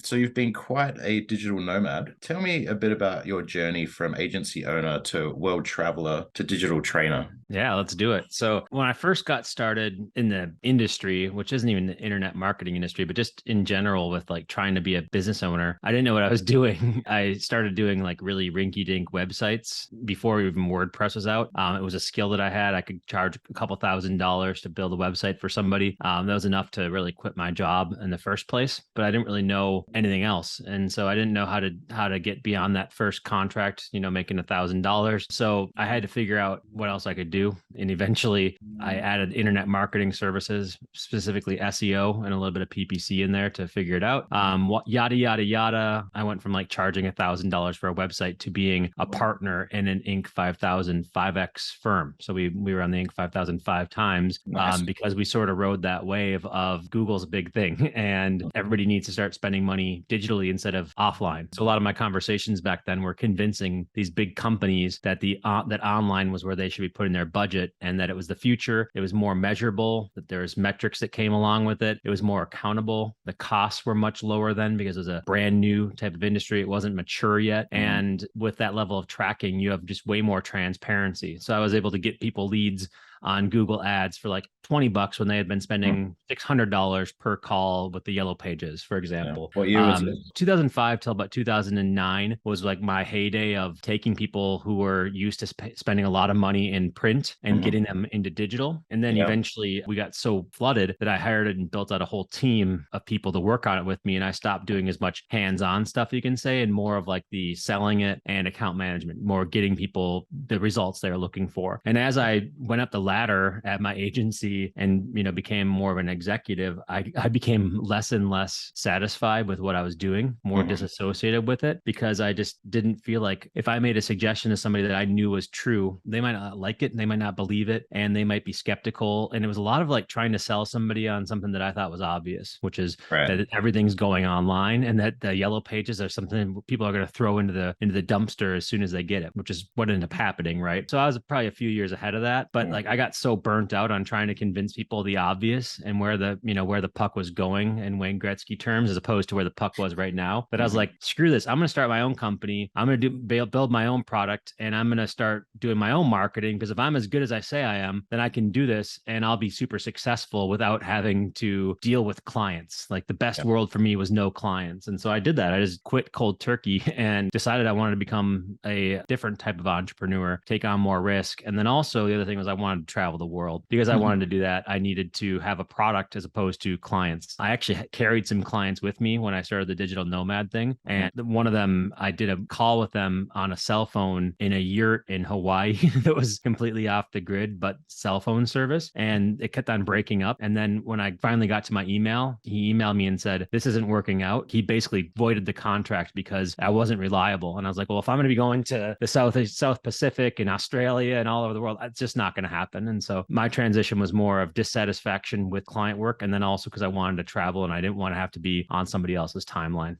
So you've been quite a digital nomad. Tell me a bit about your journey from agency owner to world traveler to digital trainer. Yeah, let's do it. So, when I first got started in the industry, which isn't even the internet marketing industry, but just in general with like trying to be a business owner, I didn't know what I was doing. I started doing like really rinky dink websites before even WordPress was out. It was a skill that I had. I could charge a couple $1,000s to build a website for somebody. That was enough to really quit my job in the first place, but I didn't really know anything else. And so I didn't know how to get beyond that first contract, making $1,000. So I had to figure out what else I could do. And eventually I added internet marketing services, specifically SEO and a little bit of PPC in there to figure it out. Yada, yada, yada. I went from like charging $1,000 for a website to being a partner in an Inc. 5000 5X firm. So we were on the Inc. 5000 5 times Nice. because we sort of rode that wave of Google's big thing and everybody needs to start spending money digitally instead of offline. So a lot of my conversations back then were convincing these big companies that that online was where they should be putting their budget and that it was the future. It was more measurable, that there's metrics that came along with it. It was more accountable. The costs were much lower then because it was a brand new type of industry. It wasn't mature yet. And with that level of tracking, you have just way more transparency. So I was able to get people leads on Google ads for like $20 when they had been spending $600 per call with the yellow pages, for Yeah. example. What year was this? 2005 till about 2009 was like my heyday of taking people who were used to spending a lot of money in print and getting them into digital. And then Yeah. eventually we got so flooded that I hired and built out a whole team of people to work on it with me. And I stopped doing as much hands-on stuff, you can say, and more of like the selling it and account management, more getting people the results they're looking for. And as I went up the ladder at my agency and became more of an executive, I became less and less satisfied with what I was doing, more disassociated with it, because I just didn't feel like if I made a suggestion to somebody that I knew was true, they might not like it and they might not believe it and they might be skeptical. And it was a lot of like trying to sell somebody on something that I thought was obvious, which is Right. that everything's going online and that the yellow pages are something people are going to throw into the dumpster as soon as they get it, which is what ended up happening, right? So I was probably a few years ahead of that, but like I got so burnt out on trying to convince people the obvious and where the puck was going in Wayne Gretzky terms, as opposed to where the puck was right now. But I was like, screw this. I'm going to start my own company. I'm going to build my own product and I'm going to start doing my own marketing, because if I'm as good as I say I am, then I can do this and I'll be super successful without having to deal with clients. Like the best world for me was no clients. And so I did that. I just quit cold turkey and decided I wanted to become a different type of entrepreneur, take on more risk. And then also the other thing was I wanted to travel the world. Because I wanted to do that, I needed to have a product as opposed to clients. I actually carried some clients with me when I started the digital nomad thing. And one of them, I did a call with them on a cell phone in a yurt in Hawaii that was completely off the grid, but cell phone service. And it kept on breaking up. And then when I finally got to my email, he emailed me and said, this isn't working out. He basically voided the contract because I wasn't reliable. And I was like, well, if I'm going to be going to the South Pacific and Australia and all over the world, it's just not going to happen. And so my transition was more of dissatisfaction with client work. And then also because I wanted to travel and I didn't want to have to be on somebody else's timeline.